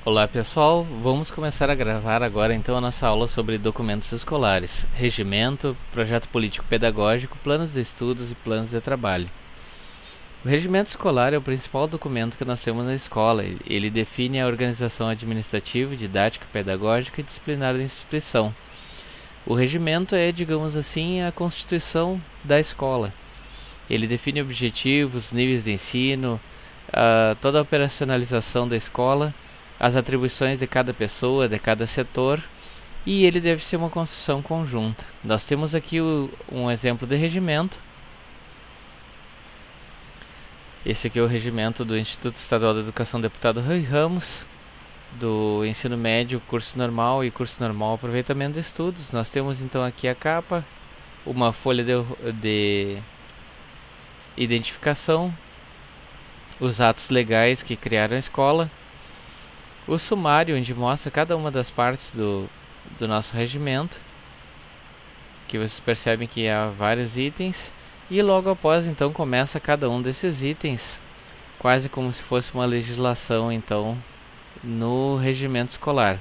Olá pessoal, vamos começar a gravar agora então a nossa aula sobre documentos escolares, regimento, projeto político-pedagógico, planos de estudos e planos de trabalho. O regimento escolar é o principal documento que nós temos na escola. Ele define a organização administrativa, didática, pedagógica e disciplinar da instituição. O regimento é, digamos assim, a constituição da escola. Ele define objetivos, níveis de ensino, toda a operacionalização da escola, as atribuições de cada pessoa, de cada setor, e ele deve ser uma construção conjunta. Nós temos aqui um exemplo de regimento. Esse aqui é o regimento do Instituto Estadual da Educação Deputado Rui Ramos, do ensino médio, curso normal e curso normal aproveitamento de estudos. Nós temos então aqui a capa, uma folha de identificação, os atos legais que criaram a escola, o sumário onde mostra cada uma das partes do nosso regimento, que vocês percebem que há vários itens, e logo após então começa cada um desses itens, quase como se fosse uma legislação então no regimento escolar.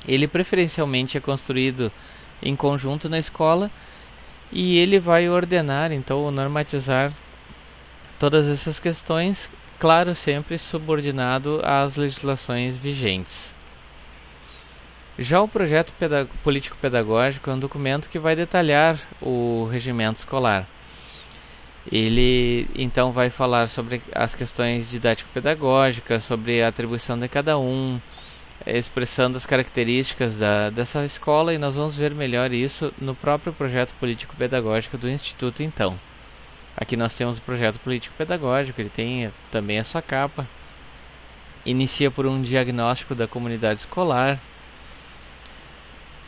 Ele preferencialmente é construído em conjunto na escola e ele vai ordenar então, normatizar todas essas questões, claro, sempre subordinado às legislações vigentes. Já o projeto político-pedagógico é um documento que vai detalhar o regimento escolar. Ele então vai falar sobre as questões didático-pedagógicas, sobre a atribuição de cada um, expressando as características dessa escola, e nós vamos ver melhor isso no próprio projeto político-pedagógico do Instituto então. Aqui nós temos o projeto político-pedagógico, ele tem também a sua capa. Inicia por um diagnóstico da comunidade escolar,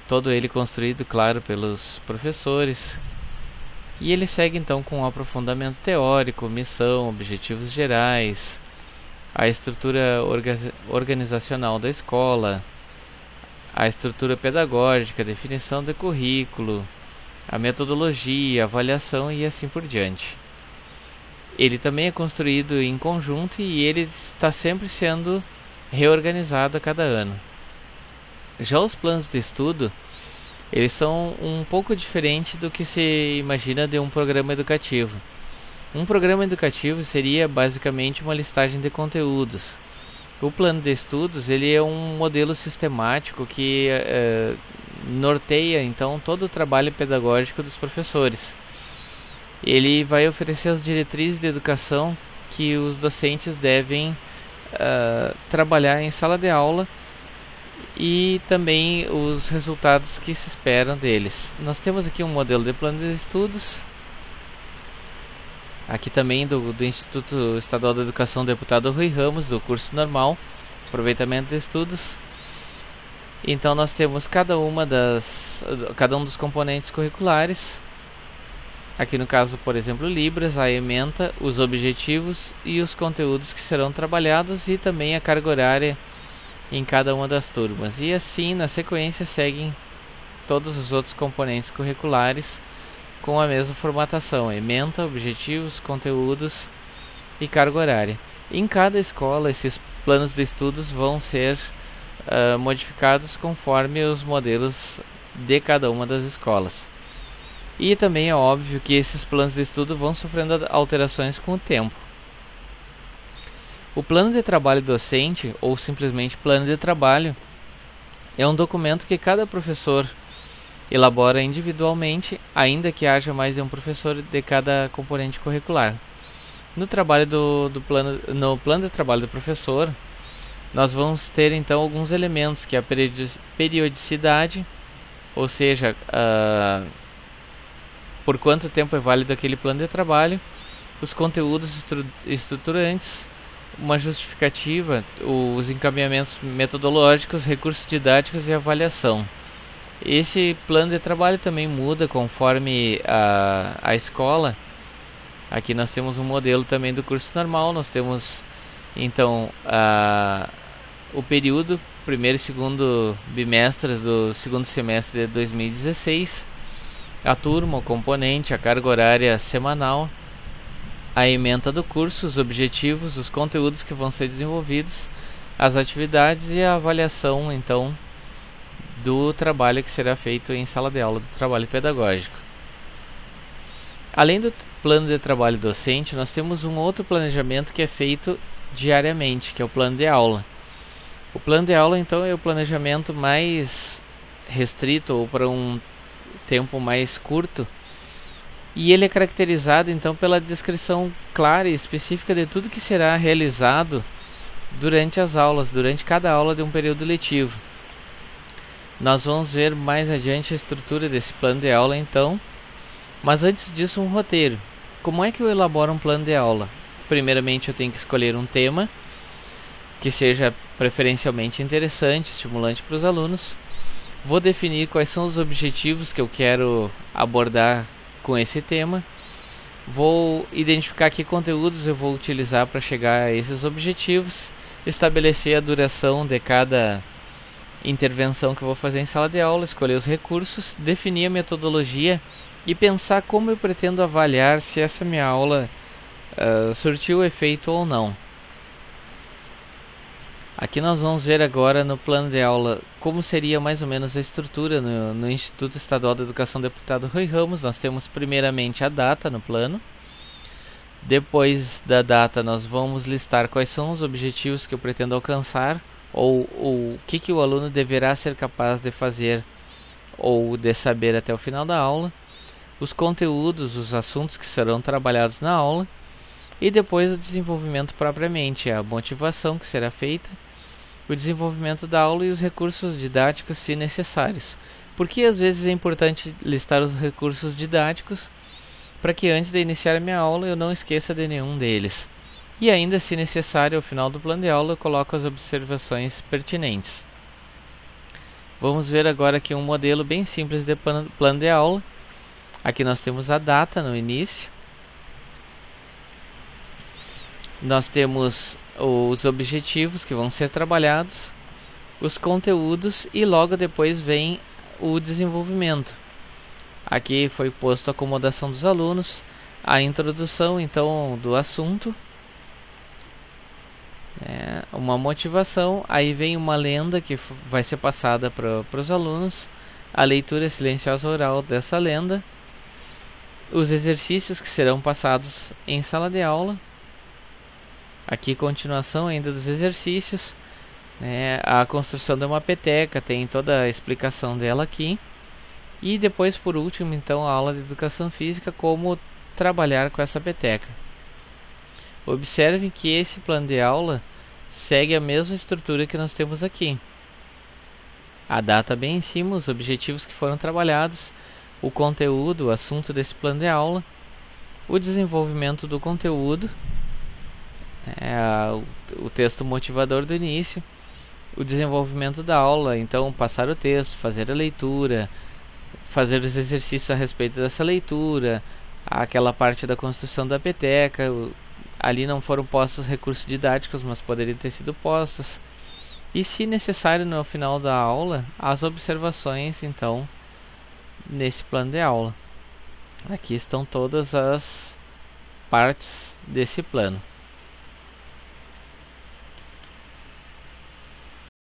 todo ele construído, claro, pelos professores. E ele segue então com um aprofundamento teórico, missão, objetivos gerais, a estrutura organizacional da escola, a estrutura pedagógica, a definição de currículo, a metodologia, a avaliação e assim por diante. Ele também é construído em conjunto e ele está sempre sendo reorganizado a cada ano. Já os planos de estudo, eles são um pouco diferentes do que se imagina de um programa educativo. Um programa educativo seria basicamente uma listagem de conteúdos. O plano de estudos, ele é um modelo sistemático que norteia então todo o trabalho pedagógico dos professores. Ele vai oferecer as diretrizes de educação que os docentes devem trabalhar em sala de aula, e também os resultados que se esperam deles. Nós temos aqui um modelo de plano de estudos, aqui também do Instituto Estadual da Educação Deputado Rui Ramos, do curso normal, aproveitamento de estudos. Então nós temos cada um dos componentes curriculares. Aqui no caso, por exemplo, Libras, a ementa, os objetivos e os conteúdos que serão trabalhados, e também a carga horária em cada uma das turmas. E assim, na sequência, seguem todos os outros componentes curriculares com a mesma formatação: ementa, objetivos, conteúdos e carga horária. Em cada escola, esses planos de estudos vão ser modificados conforme os modelos de cada uma das escolas. E também é óbvio que esses planos de estudo vão sofrendo alterações com o tempo. O plano de trabalho docente, ou simplesmente plano de trabalho, é um documento que cada professor elabora individualmente, ainda que haja mais de um professor de cada componente curricular. No plano de trabalho do professor, nós vamos ter então alguns elementos, que é a periodicidade, ou seja, por quanto tempo é válido aquele plano de trabalho, os conteúdos estruturantes, uma justificativa, os encaminhamentos metodológicos, recursos didáticos e avaliação. Esse plano de trabalho também muda conforme a escola. Aqui nós temos um modelo também do curso normal. Nós temos então o período, primeiro e segundo bimestres do segundo semestre de 2016, a turma, o componente, a carga horária semanal, a ementa do curso, os objetivos, os conteúdos que vão ser desenvolvidos as atividades e a avaliação então do trabalho que será feito em sala de aula, do trabalho pedagógico. Além do plano de trabalho docente, nós temos um outro planejamento que é feito diariamente, que é o plano de aula. O plano de aula então é o planejamento mais restrito ou para um tempo mais curto, e ele é caracterizado então pela descrição clara e específica de tudo que será realizado durante as aulas, durante cada aula de um período letivo. Nós vamos ver mais adiante a estrutura desse plano de aula então, mas antes disso um roteiro. Como é que eu elaboro um plano de aula? Primeiramente eu tenho que escolher um tema que seja preferencialmente interessante, estimulante para os alunos. Vou definir quais são os objetivos que eu quero abordar com esse tema. Vou identificar que conteúdos eu vou utilizar para chegar a esses objetivos, estabelecer a duração de cada intervenção que eu vou fazer em sala de aula, escolher os recursos, definir a metodologia e pensar como eu pretendo avaliar se essa minha aula surtiu efeito ou não. Aqui nós vamos ver agora no plano de aula como seria mais ou menos a estrutura no Instituto Estadual de Educação Deputado Rui Ramos. Nós temos primeiramente a data no plano. Depois da data nós vamos listar quais são os objetivos que eu pretendo alcançar, ou o que o aluno deverá ser capaz de fazer ou de saber até o final da aula, os conteúdos, os assuntos que serão trabalhados na aula, e depois o desenvolvimento propriamente, a motivação que será feita, o desenvolvimento da aula e os recursos didáticos se necessários. Porque às vezes é importante listar os recursos didáticos para que antes de iniciar a minha aula eu não esqueça de nenhum deles. E ainda, se necessário, ao final do plano de aula eu coloco as observações pertinentes. Vamos ver agora aqui um modelo bem simples de plano de aula. Aqui nós temos a data no início. Nós temos os objetivos que vão ser trabalhados, os conteúdos e logo depois vem o desenvolvimento. Aqui foi posto a acomodação dos alunos, a introdução então do assunto, uma motivação, aí vem uma lenda que vai ser passada para os alunos, a leitura silenciosa oral dessa lenda, os exercícios que serão passados em sala de aula. Aqui continuação ainda dos exercícios, a construção de uma peteca, tem toda a explicação dela aqui. E depois, por último, então, a aula de educação física, como trabalhar com essa peteca. Observem que esse plano de aula segue a mesma estrutura que nós temos aqui. A data bem em cima, os objetivos que foram trabalhados, o conteúdo, o assunto desse plano de aula, o desenvolvimento do conteúdo, o texto motivador do início, o desenvolvimento da aula, então passar o texto, fazer a leitura, fazer os exercícios a respeito dessa leitura, aquela parte da construção da peteca. Ali não foram postos recursos didáticos, mas poderiam ter sido postos. E se necessário, no final da aula, as observações então nesse plano de aula. Aqui estão todas as partes desse plano.